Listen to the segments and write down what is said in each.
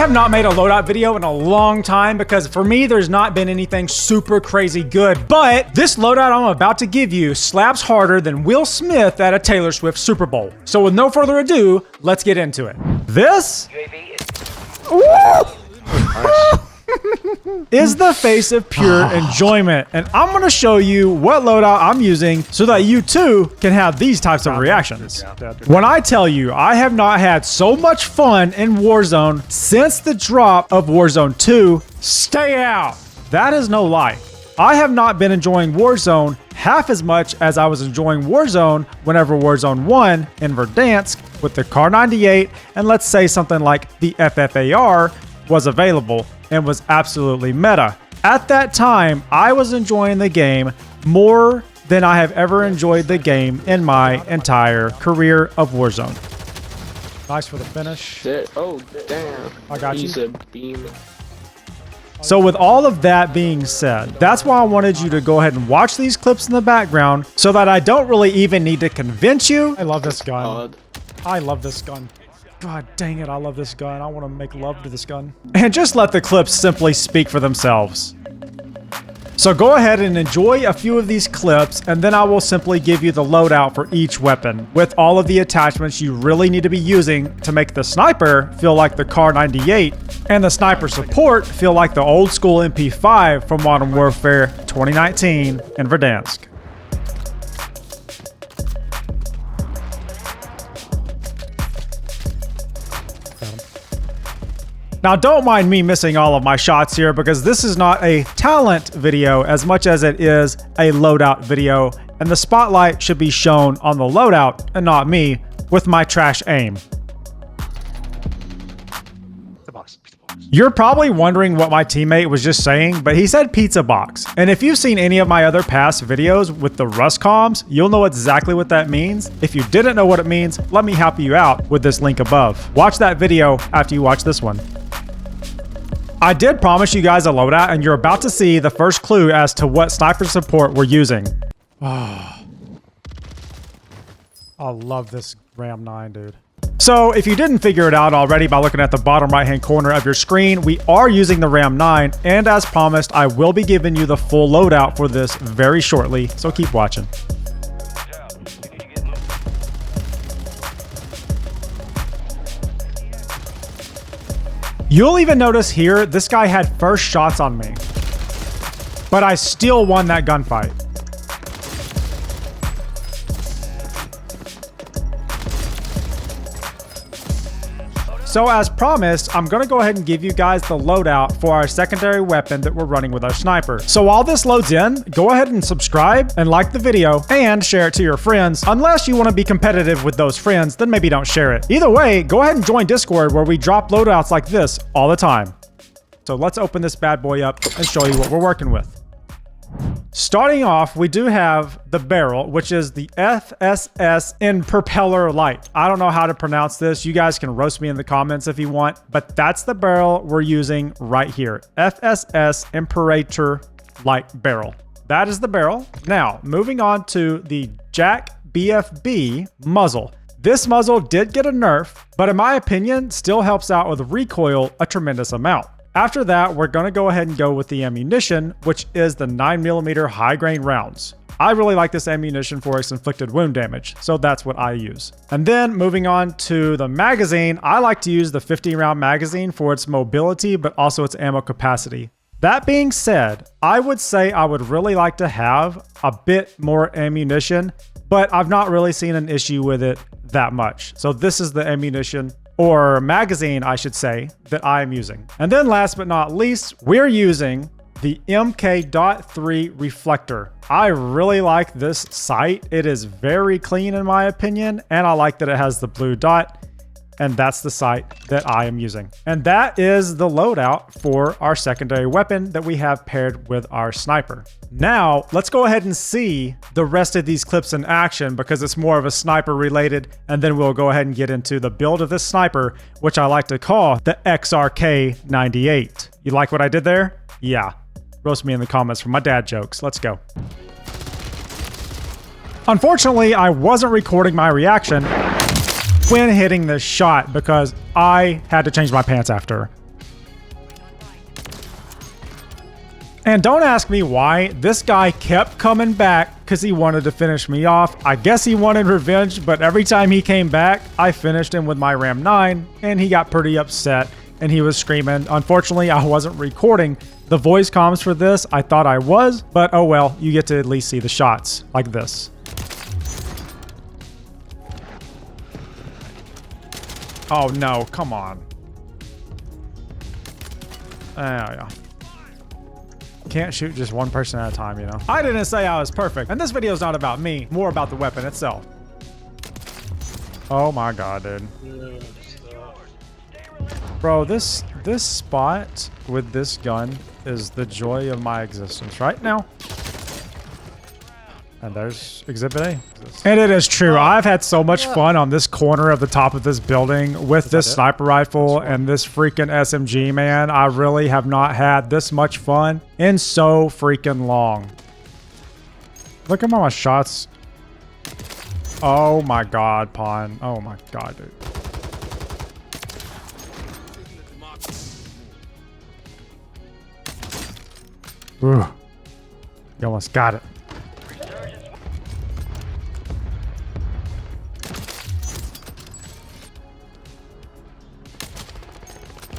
have not made a loadout video in a long time because for me, there's not been anything super crazy good, but this loadout I'm about to give you slaps harder than Will Smith at a Taylor Swift Super Bowl. So with no further ado, let's get into it. This is the face of pure enjoyment, and I'm going to show you what loadout I'm using so that you too can have these types of reactions. When I tell you I have not had so much fun in Warzone since the drop of Warzone 2, stay out. That is no lie. I have not been enjoying Warzone half as much as I was enjoying Warzone whenever Warzone 1 in Verdansk with the Kar 98 and let's say something like the FFAR was available and was absolutely meta. At that time, I was enjoying the game more than I have ever enjoyed the game in my entire career of Warzone. Nice for the finish. Shit. Oh, damn. I got you. He's a beam. So with all of that being said, that's why I wanted you to go ahead and watch these clips in the background so that I don't really even need to convince you. I love this gun. I love this gun. God dang it, I love this gun. I want to make love to this gun. And just let the clips simply speak for themselves. So go ahead and enjoy a few of these clips, and then I will simply give you the loadout for each weapon with all of the attachments you really need to be using to make the sniper feel like the Kar 98 and the sniper support feel like the old school MP5 from Modern Warfare 2019 in Verdansk. Now, don't mind me missing all of my shots here because this is not a talent video as much as it is a loadout video, and the spotlight should be shown on the loadout and not me with my trash aim. You're probably wondering what my teammate was just saying, but he said pizza box. And if you've seen any of my other past videos with the Russ comms, you'll know exactly what that means. If you didn't know what it means, let me help you out with this link above. Watch that video after you watch this one. I did promise you guys a loadout, and you're about to see the first clue as to what sniper support we're using. Oh, I love this Ram 9, dude. So if you didn't figure it out already by looking at the bottom right-hand corner of your screen, we are using the Ram 9, and as promised, I will be giving you the full loadout for this very shortly, so keep watching. You'll even notice here, this guy had first shots on me, but I still won that gunfight. So as promised, I'm gonna go ahead and give you guys the loadout for our secondary weapon that we're running with our sniper. So while this loads in, go ahead and subscribe and like the video and share it to your friends. Unless you wanna be competitive with those friends, then maybe don't share it. Either way, go ahead and join Discord where we drop loadouts like this all the time. So let's open this bad boy up and show you what we're working with. Starting off, we do have the barrel, which is the FSS in propeller light. I don't know how to pronounce this. You guys can roast me in the comments if you want, but that's the barrel we're using right here. FSS Imperator light barrel. That is the barrel. Now, moving on to the Jack BFB muzzle. This muzzle did get a nerf, but in my opinion, still helps out with recoil a tremendous amount. After that, we're going to go ahead and go with the ammunition, which is the 9mm high grain rounds. I really like this ammunition for its inflicted wound damage, so that's what I use. And then moving on to the magazine, I like to use the 50-round magazine for its mobility, but also its ammo capacity. That being said, I would say I would really like to have a bit more ammunition, but I've not really seen an issue with it that much. So this is the ammunition, or magazine, I should say, that I am using. And then last but not least, we're using the MK.3 reflector. I really like this sight. It is very clean in my opinion, and I like that it has the blue dot, and that's the sight that I am using. And that is the loadout for our secondary weapon that we have paired with our sniper. Now, let's go ahead and see the rest of these clips in action because it's more of a sniper related, and then we'll go ahead and get into the build of this sniper, which I like to call the XRK98. You like what I did there? Yeah. Roast me in the comments for my dad jokes. Let's go. Unfortunately, I wasn't recording my reaction when hitting this shot because I had to change my pants after. And don't ask me why. This guy kept coming back because he wanted to finish me off. I guess he wanted revenge, but every time he came back, I finished him with my Ram 9, and he got pretty upset, and he was screaming. Unfortunately, I wasn't recording the voice comms for this. I thought I was, but oh well, you get to at least see the shots like this. Oh no, come on. Yeah. Can't shoot just one person at a time, you know? I didn't say I was perfect, and this video is not about me, more about the weapon itself. Oh my god, dude. Bro, this spot with this gun is the joy of my existence right now. And there's Exhibit A. And it is true. I've had so much fun on this corner of the top of this building with this sniper rifle and this freaking SMG, man. I really have not had this much fun in so freaking long. Look at my shots. Oh my god, Pawn. Oh my god, dude. Ooh. You almost got it.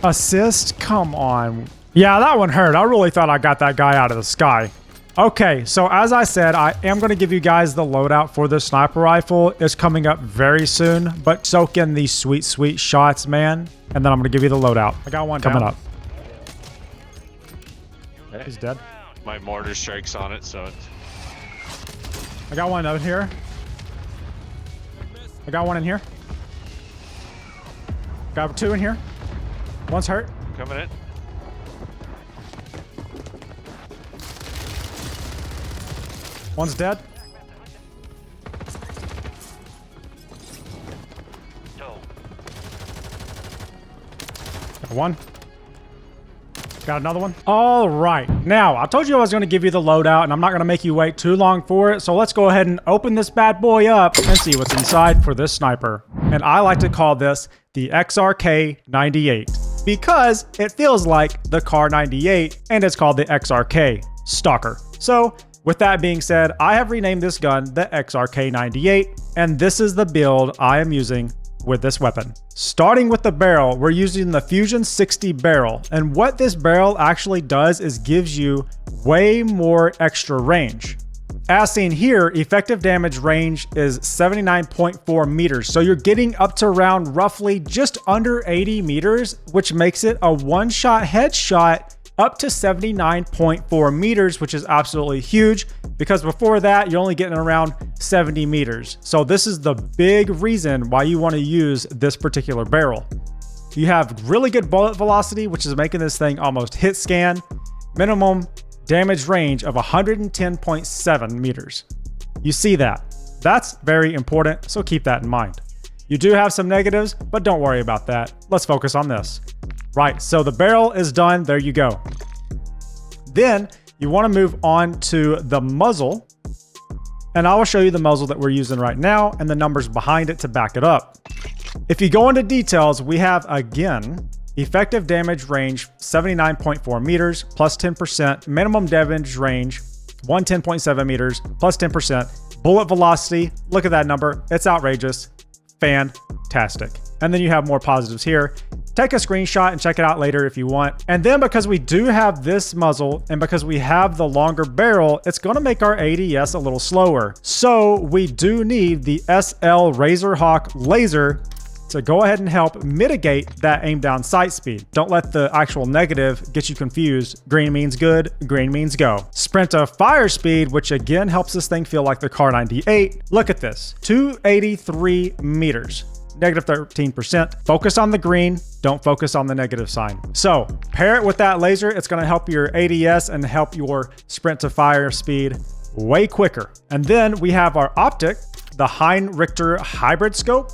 Assist? Come on. Yeah, that one hurt. I really thought I got that guy out of the sky. Okay, so as I said, I am going to give you guys the loadout for this sniper rifle. It's coming up very soon, but soak in these sweet, sweet shots, man. And then I'm going to give you the loadout. I got one coming up. He's dead. My mortar strikes on it, so I got one out here. I got one in here. Got two in here. One's hurt. coming in. One's dead. Got one. Got another one. All right. Now, I told you I was going to give you the loadout, and I'm not going to make you wait too long for it. So let's go ahead and open this bad boy up and see what's inside for this sniper. And I like to call this the XRK 98 because it feels like the Car 98, and it's called the XRK Stalker. So with that being said, I have renamed this gun the XRK 98, and this is the build I am using with this weapon. Starting with the barrel, we're using the Fusion 60 barrel, and what this barrel actually does is gives you way more extra range. As seen here, effective damage range is 79.4 meters, so you're getting up to around roughly just under 80 meters, which makes it a one-shot headshot up to 79.4 meters, which is absolutely huge because before that, you're only getting around 70 meters. So this is the big reason why you want to use this particular barrel. You have really good bullet velocity, which is making this thing almost hit scan. Minimum damage range of 110.7 meters. You see that? That's very important, so keep that in mind. You do have some negatives, but don't worry about that. Let's focus on this. Right, so the barrel is done. There you go. Then you want to move on to the muzzle, and I will show you the muzzle that we're using right now and the numbers behind it to back it up. If you go into details, we have, again, effective damage range 79.4 meters plus 10%, minimum damage range 110.7 meters plus 10%, bullet velocity, look at that number, it's outrageous, fantastic. And then you have more positives here. Take a screenshot and check it out later if you want. And then because we do have this muzzle and because we have the longer barrel, it's going to make our ADS a little slower. So we do need the SL Razorhawk laser to go ahead and help mitigate that aim down sight speed. Don't let the actual negative get you confused. Green means good, green means go. Sprint to fire speed, which again helps this thing feel like the Car 98. Look at this, 283 meters. Negative 13%. Focus on the green, don't focus on the negative sign. So pair it with that laser, it's gonna help your ADS and help your sprint to fire speed way quicker. And then we have our optic, the Hein Richter hybrid scope,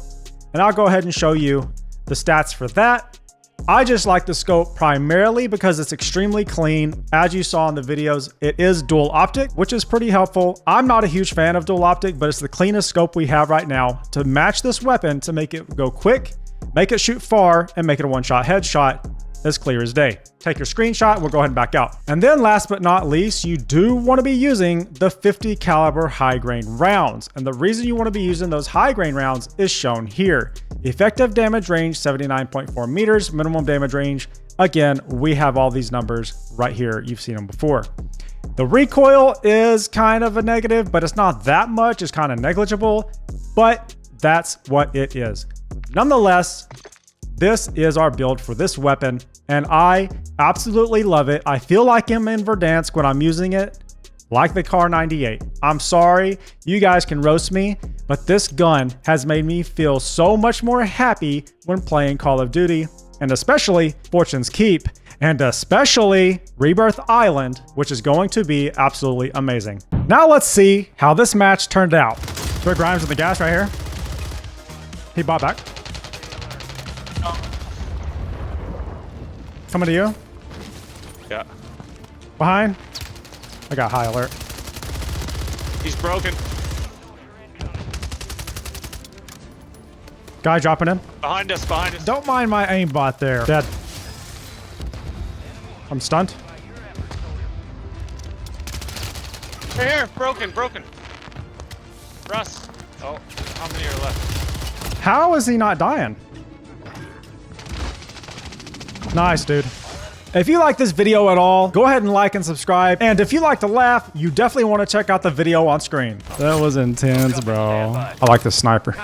and I'll go ahead and show you the stats for that. I just like the scope primarily because it's extremely clean. As you saw in the videos, it is dual optic, which is pretty helpful. I'm not a huge fan of dual optic, but it's the cleanest scope we have right now to match this weapon to make it go quick, make it shoot far, and make it a one-shot headshot. as clear as day. Take your screenshot, we'll go ahead and back out. And then last but not least, you do want to be using the 50 caliber high grain rounds. And the reason you want to be using those high grain rounds is shown here. Effective damage range, 79.4 meters, minimum damage range. Again, we have all these numbers right here. You've seen them before. The recoil is kind of a negative, but it's not that much. It's kind of negligible, but that's what it is. Nonetheless, this is our build for this weapon, and I absolutely love it. I feel like I'm in Verdansk when I'm using it, like the Kar 98. I'm sorry, you guys can roast me, but this gun has made me feel so much more happy when playing Call of Duty, and especially Fortune's Keep, and especially Rebirth Island, which is going to be absolutely amazing. Now let's see how this match turned out. Rick Grimes with the gas right here. He bought back. Coming to you. Yeah. Behind. I got high alert. He's broken. Guy dropping in. Behind us, behind us. Don't mind my aimbot there. Dead. I'm stunned. Here, broken, broken. Russ. Oh, how many are left? How is he not dying? Nice, dude. If you like this video at all, go ahead and like and subscribe. And if you like to laugh, you definitely want to check out the video on screen. That was intense, bro. I like the sniper.